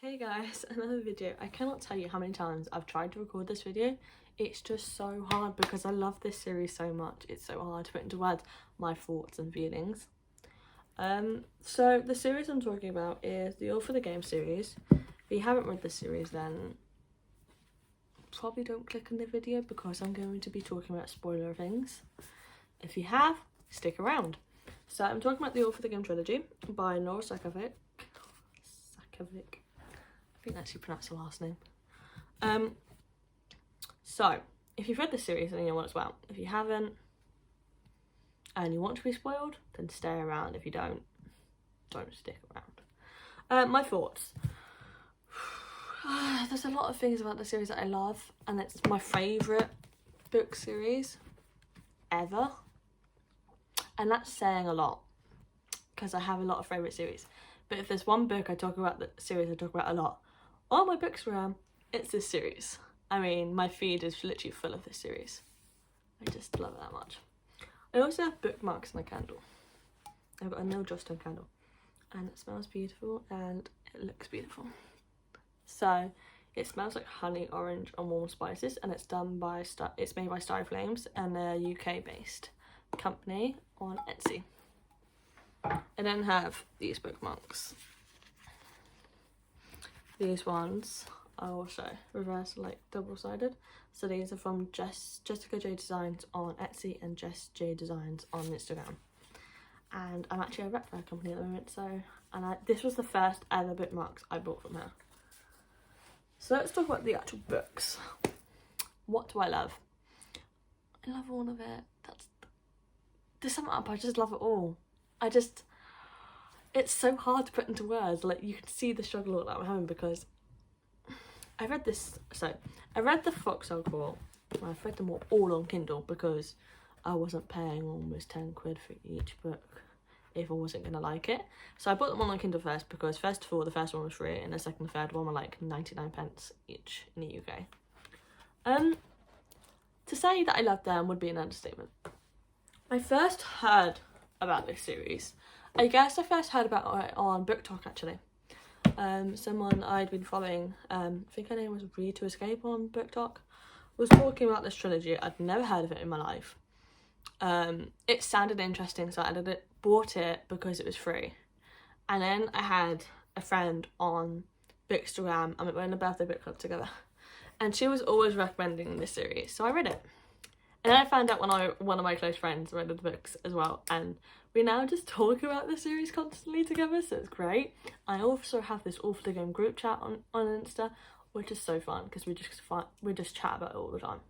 Hey guys, another video. I cannot tell you how many times I've tried to record this video. It's just so hard because I love this series so much. It's so hard to put into words my thoughts and feelings. So the series I'm talking about is the For The Game series. If you haven't read this series, then probably don't click on the video because I'm going to be talking about spoiler things. If you have, stick around. So I'm talking about the For The Game trilogy by Nicoles.Bookspace. I think that's how you pronounce the last name. So if you've read the series, then you know what it's about. If you haven't and you want to be spoiled, then stay around. If you don't stick around. My thoughts. There's a lot of things about the series that I love, and it's my favourite book series ever. And that's saying a lot because I have a lot of favourite series. But if there's one book I talk about, the series I talk about a lot, on my Bookstagram, it's this series. I mean, my feed is literally full of this series. I just love it that much. I also have bookmarks in my candle. I've got a Neil Johnstone candle, and it smells beautiful and it looks beautiful. So it smells like honey, orange, and warm spices, and it's done by it's made by Starry Flames, and they're a UK-based company on Etsy. I then have these bookmarks. These ones are also reverse, like double-sided. So these are from Jessica J Designs on Etsy and Jess J Designs on Instagram. And I'm actually a rep for her company at the moment. This was the first ever bookmarks I bought from her. So let's talk about the actual books. What do I love? I love all of it. There's something up. I just love it all. It's so hard to put into words. Like, you can see the struggle that I'm having because I read the Foxhole Court. I've read them all on Kindle because I wasn't paying almost 10 quid for each book if I wasn't going to like it. So I bought them all on Kindle first because, first of all, the first one was free and the second and third one were like 99 pence each in the UK. To say that I loved them would be an understatement. I first heard about this series. I guess I first heard about it on Book Talk, actually. Someone I'd been following, I think her name was Read to Escape on Book Talk, was talking about this trilogy. I'd never heard of it in my life. It sounded interesting, so I bought it because it was free. And then I had a friend on Bookstagram, and we were in a birthday book club together, and she was always recommending this series, so I read it. And then I found out one of my close friends read the books as well, and we now just talk about the series constantly together, so it's great. I also have this For The Game group chat on Insta, which is so fun because we just chat about it all the time.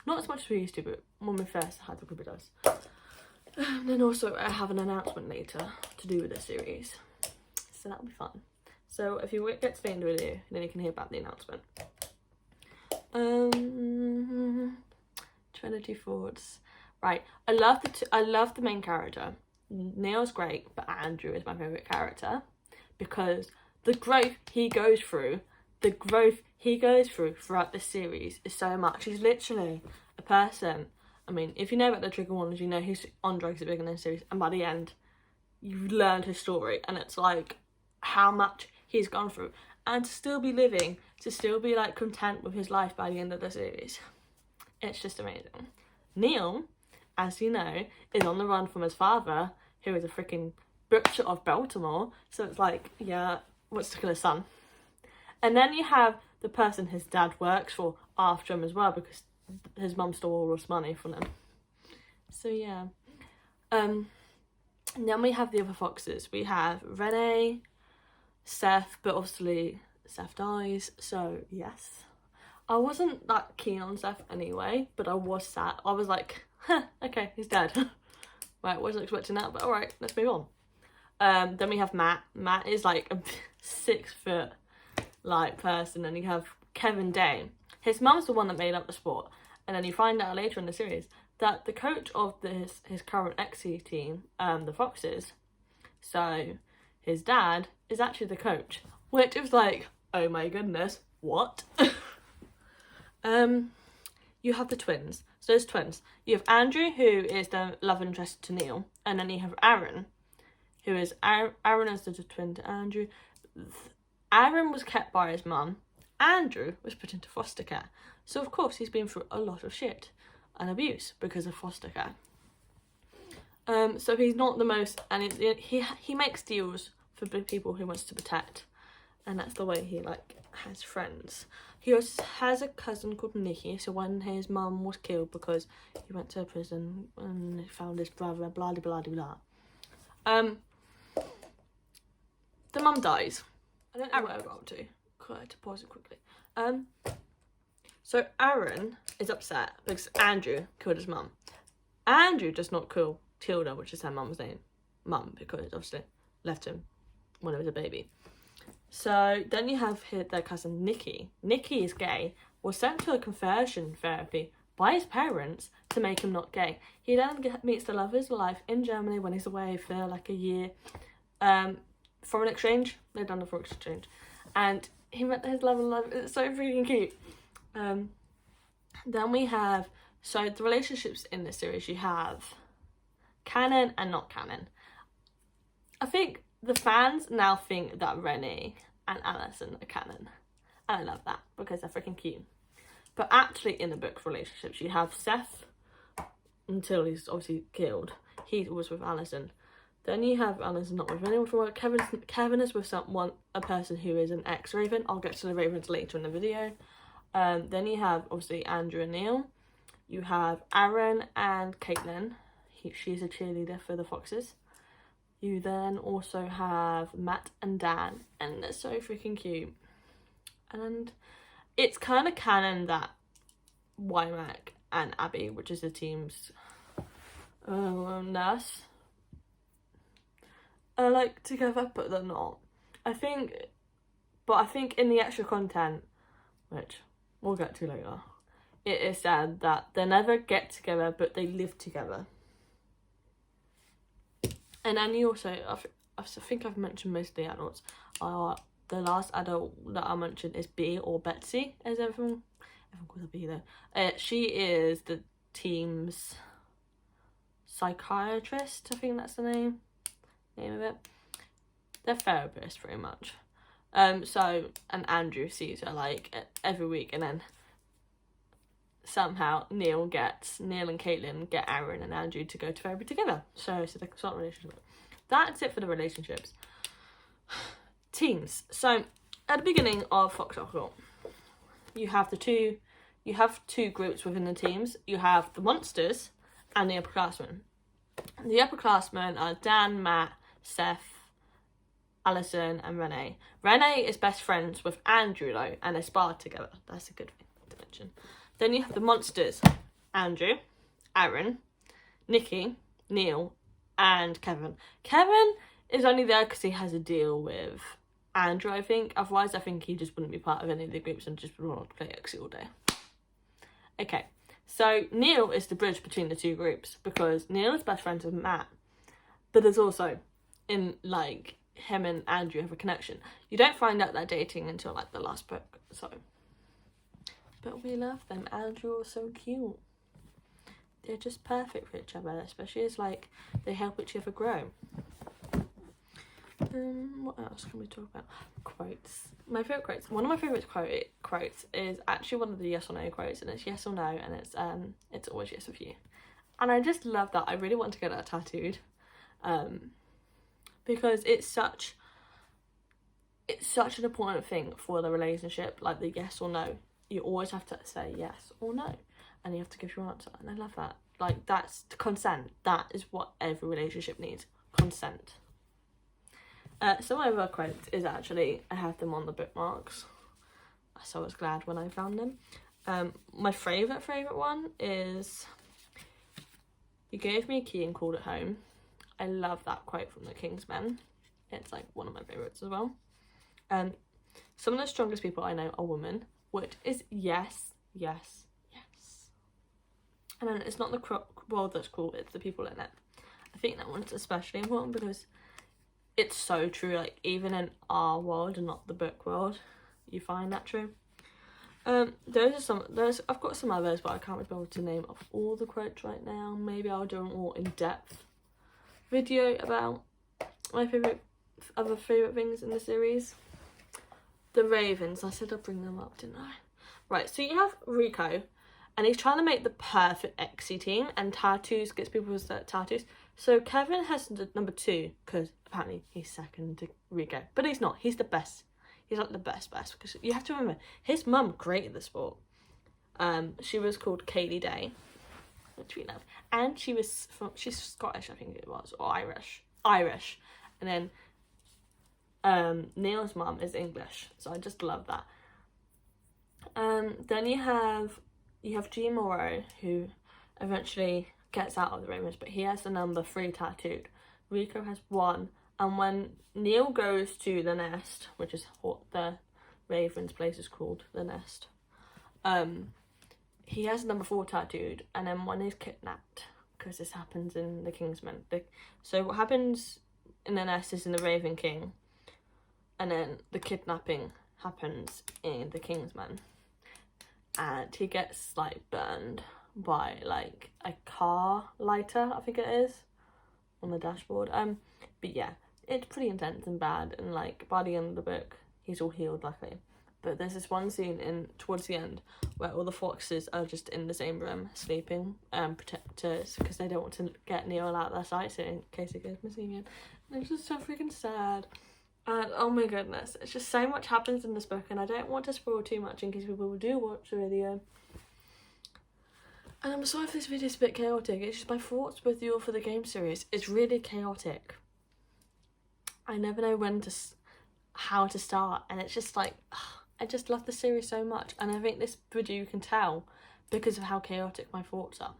Not as much as we used to, but when we first had the group, it does. Then also I have an announcement later to do with this series, so that'll be fun. So if you get to the end of the video, then you can hear about the announcement. Trilogy thoughts. Right, I love the main character. Neil's great, but Andrew is my favourite character because the growth he goes through throughout the series is so much. He's literally a person. I mean, if you know about the trigger warnings, you know he's on drugs at the beginning of the series, and by the end, you've learned his story, and it's like how much he's gone through, and to still be living, to still be like content with his life by the end of the series. It's just amazing. Neil, as you know, is on the run from his father, who is a freaking butcher of Baltimore. So it's like, yeah, what's to kill his son? And then you have the person his dad works for after him as well, because his mum stole all his money from him. So yeah. And then we have the other foxes. We have Renee, Seth, but obviously Seth dies, so yes. I wasn't that keen on Seth anyway, but I was sad. I was like, okay, he's dead. Right, wasn't expecting that, but alright, let's move on. Then we have Matt. Matt is like a 6 foot like person, and you have Kevin Day. His mum's the one that made up the sport, and then you find out later in the series that the coach of his current XC team, the Foxes, so his dad is actually the coach, which is like, oh my goodness, what? You have the twins. So there's twins. You have Andrew, who is the love interest to Neil, and then you have Aaron, who is Aaron is the twin to Andrew. Aaron was kept by his mum. Andrew was put into foster care. So of course he's been through a lot of shit and abuse because of foster care. So he's not the most, and he makes deals for people he wants to protect, and that's the way he like has friends. He also has a cousin called Nikki. So when his mum was killed because he went to prison and he found his brother, blah blah blah blah. The mum dies. I don't know what I got up to. I had to pause it quickly. So Aaron is upset because Andrew killed his mum. Andrew does not kill Tilda, which is her mum's name, because obviously left him when he was a baby. So then you have their cousin Nikki. Nikki is gay, was sent to a conversion therapy by his parents to make him not gay. He then meets the love of his life in Germany when he's away for like a year. Foreign exchange. They've done the foreign exchange. And he met his love of life. It's so freaking cute. Then we have, so the relationships in this series, you have canon and not canon. I think the fans now think that Renee and Alison are canon. And I love that because they're freaking cute. But actually in the book relationships, you have Seth, until he's obviously killed. He was with Alison. Then you have Alison not with anyone from work. Kevin is with a person who is an ex-Raven. I'll get to the Ravens later in the video. Then you have obviously Andrew and Neil. You have Aaron and Caitlin. She's a cheerleader for the Foxes. You then also have Matt and Dan, and they're so freaking cute. And it's kind of canon that Wymack and Abby, which is the team's nurse, are like together, but they're not. I think in the extra content, which we'll get to later, it is said that they never get together, but they live together. And then you also, I think I've mentioned most of the adults. The last adult that I mentioned is B, or Betsy, as everyone calls her B though. She is the team's psychiatrist, I think that's the name of it. They're therapists, pretty much. And Andrew sees her like every week, and then somehow Neil and Caitlin get Aaron and Andrew to go to therapy together. So they start a relationship. That's it for the relationships. Teams. So at the beginning of Foxhole, you have two groups within the teams. You have the monsters and the upperclassmen. The upperclassmen are Dan, Matt, Seth, Alison, and Renee. Renee is best friends with Andrew though, and they spar together. That's a good thing to mention. Then you have the monsters: Andrew, Aaron, Nikki, Neil, and Kevin. Kevin is only there because he has a deal with Andrew, I think. Otherwise, I think he just wouldn't be part of any of the groups and just would want to play Exy all day. Okay, so Neil is the bridge between the two groups because Neil is best friends with Matt, but there's also, in like, him and Andrew have a connection. You don't find out they're dating until like the last book, so. But we love them. Andrew is so cute. They're just perfect for each other, especially as like they help each other grow. What else can we talk about? Quotes. My favourite quotes. One of my favourite quotes is actually one of the yes or no quotes, and it's yes or no, and it's always yes with you. And I just love that. I really want to get that tattooed, because it's such an important thing for the relationship, like the yes or no. You always have to say yes or no, and you have to give your answer, and I love that. Like, that's consent. That is what every relationship needs, consent. Some of my other quotes is actually, I have them on the bookmarks, so I was glad when I found them. My favourite one is, "You gave me a key and called it home." I love that quote from The King's Men. It's like one of my favourites as well. Some of the strongest people I know are women, which is yes, yes, yes. And then it's not the world that's cruel, it's the people in it. I think that one's especially important because it's so true. Like, even in our world and not the book world, you find that true. I've got some others, but I can't be able to name off all the quotes right now. Maybe I'll do a more in-depth video about my other favourite things in the series. the ravens. I said I'd bring them up, didn't I? Right, so you have Rico, and he's trying to make the perfect Exy team, and tattoos gets people with tattoos. So Kevin has the number 2, because apparently he's second to Rico. But he's not. He's the best. He's like the best, because you have to remember, his mum created the sport. She was called Kaylee Day, which we love. And she's Scottish, I think it was, or Irish. And then Neil's mum is English, so I just love that. Then you have G. Morrow, who eventually gets out of the Ravens, but he has the number 3 tattooed. Rico has 1, and when Neil goes to the nest, which is what the Ravens place is called, the nest, he has number 4 tattooed, and then when he's kidnapped, because this happens in the Kingsmen. So what happens in the nest is in the Raven King, and then the kidnapping happens in the Kingsmen, and he gets like burned by like a car lighter, I think it is, on the dashboard. But yeah, it's pretty intense and bad, and like by the end of the book he's all healed luckily. But there's this one scene towards the end where all the foxes are just in the same room sleeping, because they don't want to get Neil out of their sight, so in case he goes missing again. And it's just so freaking sad. And oh my goodness, it's just so much happens in this book, and I don't want to spoil too much in case people do watch the video. And I'm sorry if this video is a bit chaotic. It's just my thoughts with you all for the game series. It's really chaotic. I never know how to start, and it's just like, I just love the series so much, and I think this video you can tell because of how chaotic my thoughts are.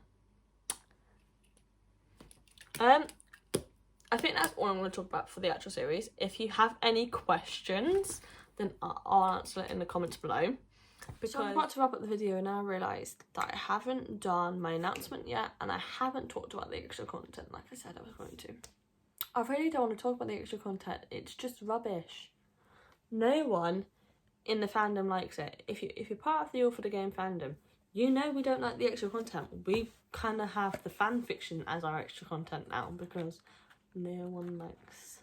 I think that's all I'm going to talk about for the actual series. If you have any questions, then I'll answer it in the comments below. Because so I'm about to wrap up the video, and I realised that I haven't done my announcement yet, and I haven't talked about the extra content like I said I was going to. I really don't want to talk about the extra content. It's just rubbish. No one in the fandom likes it. If you're part of the All for the Game fandom, you know we don't like the extra content. We kind of have the fan fiction as our extra content now, because no one likes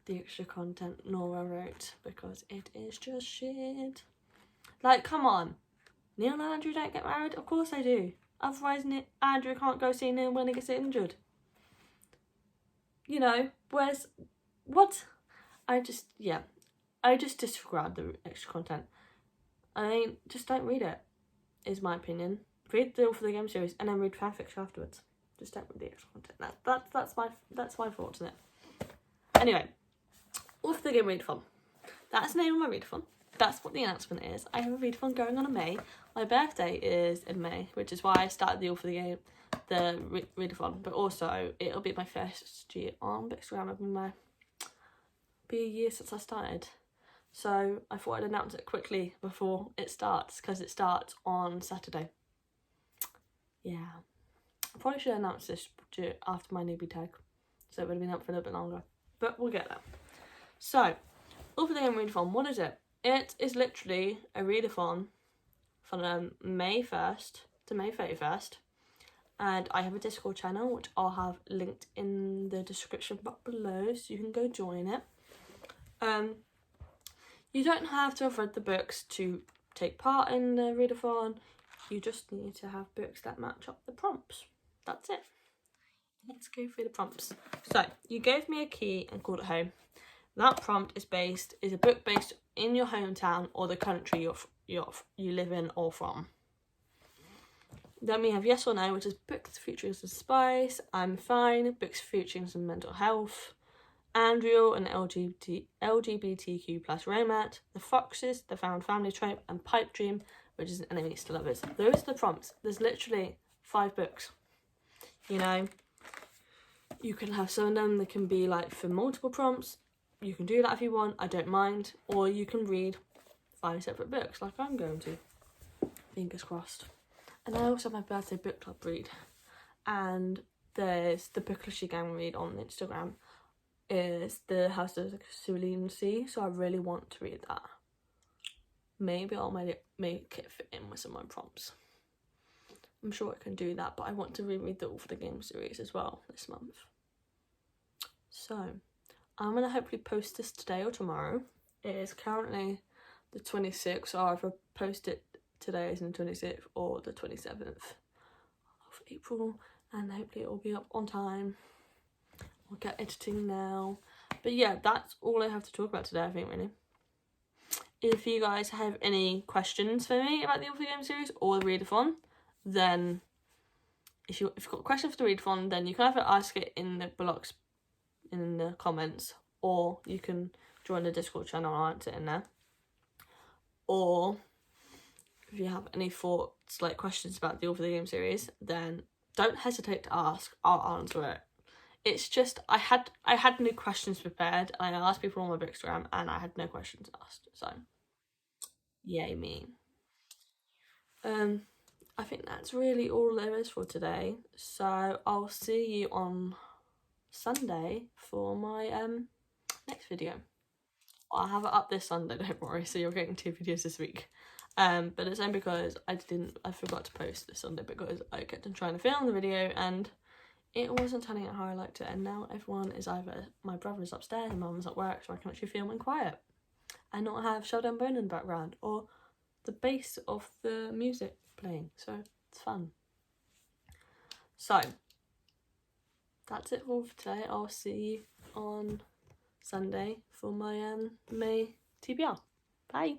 the extra content Nora wrote, because it is just shit. Like, come on. Neil and Andrew don't get married? Of course they do. Otherwise Andrew can't go see Neil when he gets injured. You know, whereas, what? I just disregard the extra content. Just don't read it, is my opinion. Read the All for the Game series and then read fanfiction afterwards. Just don't read the extra content. That's my thoughts on it. Anyway, All for the Game Readathon. That's the name of my readathon. That's what the announcement is. I have a readathon going on in May. My birthday is in May, which is why I started the All for the Game, the readathon. But also, it'll be my first year on Bookstagram. It'll be a year since I started. So I thought I'd announce it quickly before it starts, because it starts on Saturday. Yeah. I probably should announce this after my newbie tag, so it would have been up for a little bit longer. But we'll get there. So, All for the Game Readathon, what is it? It is literally a readathon from May 1st to May 31st. And I have a Discord channel, which I'll have linked in the description box below, so you can go join it. You don't have to have read the books to take part in the readathon. You just need to have books that match up the prompts. That's it. Let's go through the prompts. So, you gave me a key and called it home. That prompt is a book based in your hometown or the country you live in or from. Then we have yes or no, which is books featuring some spice, I'm fine, books featuring some mental health, Andrew and LGBTQ plus romance, the foxes, the found family trope, and pipe dream, which is enemies to lovers. Those are the prompts. There's literally 5 books. You know, you can have some of them that can be like for multiple prompts. You can do that if you want, I don't mind. Or you can read 5 separate books like I'm going to. Fingers crossed. And I also have my birthday book club read. And there's the Booklishy Gang read on Instagram. Is the House of the Cerulean Sea, so I really want to read that. Maybe I'll make it fit in with some of my prompts. I'm sure I can do that, but I want to reread the All for the Game series as well this month. So, I'm going to hopefully post this today or tomorrow. It is currently the 26th, so I'll either post it today as the 26th or the 27th of April, and hopefully it will be up on time. I'll get editing now. But yeah, that's all I have to talk about today, I think, really. If you guys have any questions for me about the For The Game series or the readathon, then if you've got questions for the readathon, then you can either ask it in the blocks, in the comments, or you can join the Discord channel and I'll answer it in there. Or if you have any thoughts, like questions about the For The Game series, then don't hesitate to ask. I'll answer it. It's just I had no questions prepared. I asked people on my Bookstagram and I had no questions asked. So yay me. I think that's really all there is for today. So I'll see you on Sunday for my next video. I'll have it up this Sunday, don't worry, so you're getting 2 videos this week. But it's only because I forgot to post this Sunday because I kept on trying to film the video and it wasn't turning out how I liked it, and now everyone is either, my brother's upstairs and mum's at work, so I can actually film in quiet and not have Sheldon Bone in the background or the bass of the music playing, so it's fun. So that's it all for today. I'll see you on Sunday for my May TBR. Bye.